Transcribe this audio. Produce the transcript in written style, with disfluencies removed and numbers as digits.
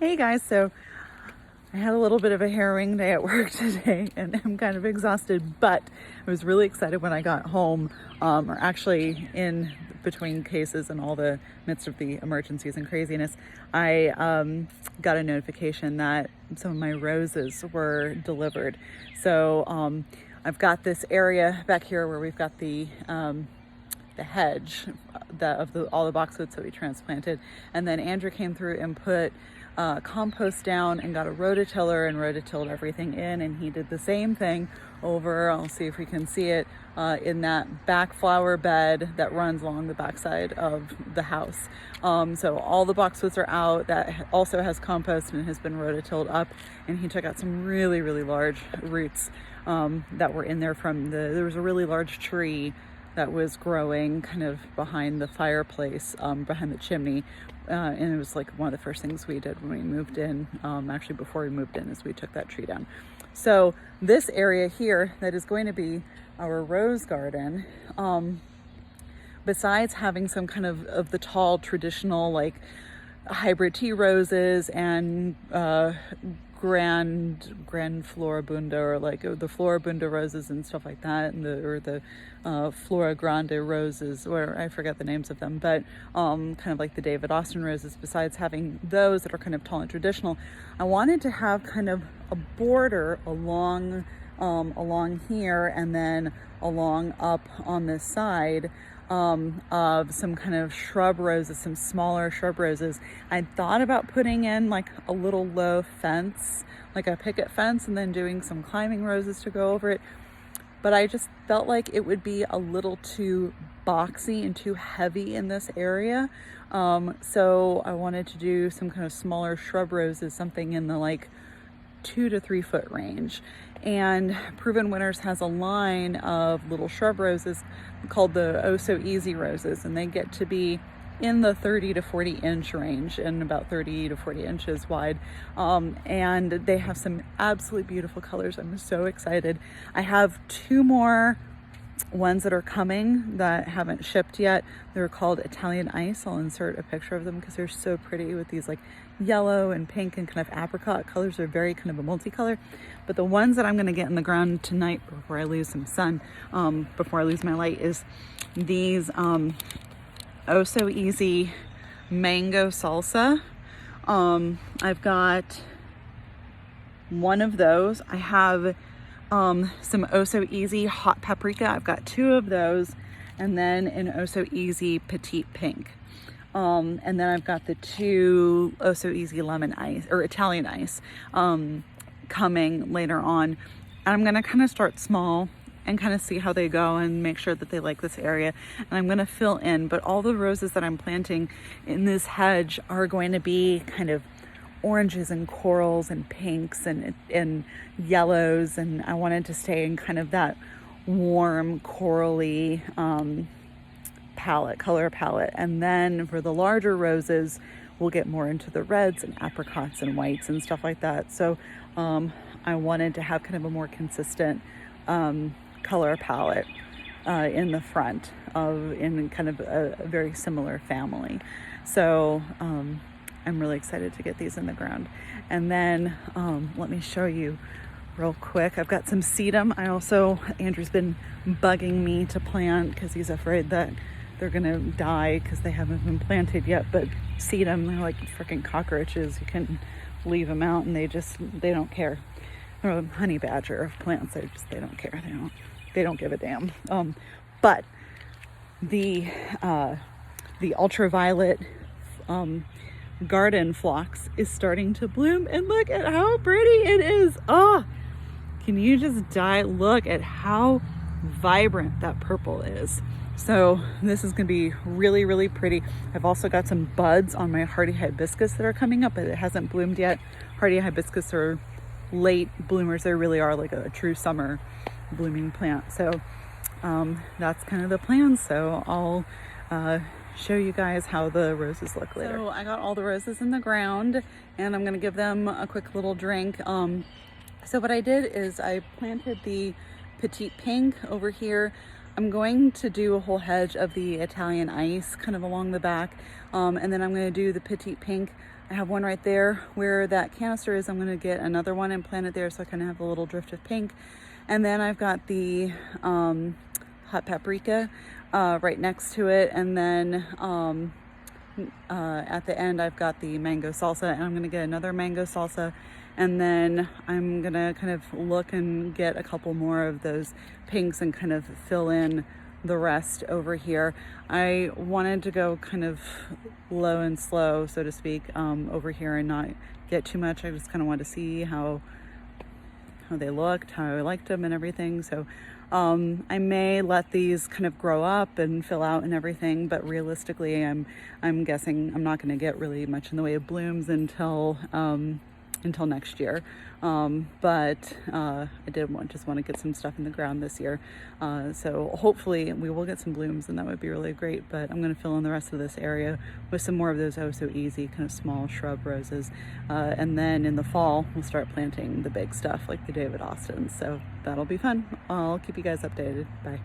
Hey guys, so I had a little bit of a harrowing day at work today and I'm kind of exhausted, but I was really excited when I got home, or actually in between cases and all the midst of the emergencies and craziness. I got a notification that some of my roses were delivered. So I've got this area back here where we've got the hedge of all the boxwoods that we transplanted, and then Andrew came through and put compost down and got a rototiller and rototilled everything in, and he did the same thing over, I'll see if we can see it, in that back flower bed that runs along the backside of the house. So all the boxwoods are out. That also has compost and has been rototilled up, and he took out some really large roots that were in there from there was a really large tree that was growing kind of behind the fireplace, behind the chimney. And it was like one of the first things we did when we moved in, actually before we moved in, is we took that tree down. So this area here that is going to be our rose garden, besides having some kind of the tall traditional like hybrid tea roses and grand floribunda, or like the floribunda roses and stuff like that, and the flora grande roses, or I forget the names of them, but kind of like the David Austin roses. Besides having those that are kind of tall and traditional, I wanted to have kind of a border along here and then along up on this side of some kind of shrub roses, some smaller shrub roses. I thought about putting in like a little low fence, like a picket fence, and then doing some climbing roses to go over it. But I just felt like it would be a little too boxy and too heavy in this area. So I wanted to do some kind of smaller shrub roses, something in the like 2 to 3 foot range. And Proven Winners has a line of little shrub roses called the Oso Easy roses, and they get to be in the 30 to 40 inch range and about 30 to 40 inches wide. And they have some absolutely beautiful colors. I'm so excited. I have 2 more ones that are coming that haven't shipped yet. They're called Italian Ice. I'll insert a picture of them because they're so pretty with these like yellow and pink and kind of apricot colors. They're very kind of a multicolor. But the ones that I'm going to get in the ground tonight before I lose some sun, before I lose my light, is these Oso Easy Mango Salsa. I've got one of those. I have some Oso Easy Hot Paprika. I've got 2 of those, and then an Oso Easy Petite Pink. And then I've got the 2 Oso Easy Lemon Ice or Italian Ice coming later on. And I'm gonna kind of start small and kind of see how they go and make sure that they like this area. And I'm gonna fill in, but all the roses that I'm planting in this hedge are going to be kind of oranges and corals and pinks and yellows, and I wanted to stay in kind of that warm corally color palette. And then for the larger roses, we'll get more into the reds and apricots and whites and stuff like that. So I wanted to have kind of a more consistent color palette in the front in kind of a very similar family. So I'm really excited to get these in the ground. And then let me show you real quick. I've got some sedum. Andrew's been bugging me to plant because he's afraid that they're gonna die because they haven't been planted yet. But sedum, they're like freaking cockroaches. You can leave them out and they don't care. They're a honey badger of plants. They don't care. They don't give a damn. But the ultraviolet garden phlox is starting to bloom, and look at how pretty it is. Oh, can you just look at how vibrant that purple is. So this is gonna be really pretty. I've also got some buds on my hardy hibiscus that are coming up, but it hasn't bloomed yet. Hardy hibiscus are late bloomers. They really are like a true summer blooming plant. So that's kind of the plan. So I'll show you guys how the roses look later. So I got all the roses in the ground and I'm gonna give them a quick little drink. So what I did is I planted the Petite Pink over here. I'm going to do a whole hedge of the Italian Ice kind of along the back, and then I'm going to do the Petite Pink I have one right there where that canister is. I'm going to get another one and plant it there so I kind of have a little drift of pink. And then I've got the hot paprika right next to it. And then at the end, I've got the mango salsa, and I'm going to get another mango salsa. And then I'm going to kind of look and get a couple more of those pinks and kind of fill in the rest over here. I wanted to go kind of low and slow, so to speak, over here and not get too much. I just kind of wanted to see how they looked, how I liked them and everything. So I may let these kind of grow up and fill out and everything, but realistically I'm guessing I'm not going to get really much in the way of blooms until next year. But I did just want to get some stuff in the ground this year. So hopefully we will get some blooms, and that would be really great. But I'm going to fill in the rest of this area with some more of those Oso Easy kind of small shrub roses. And then in the fall, we'll start planting the big stuff like the David Austins. So that'll be fun. I'll keep you guys updated. Bye.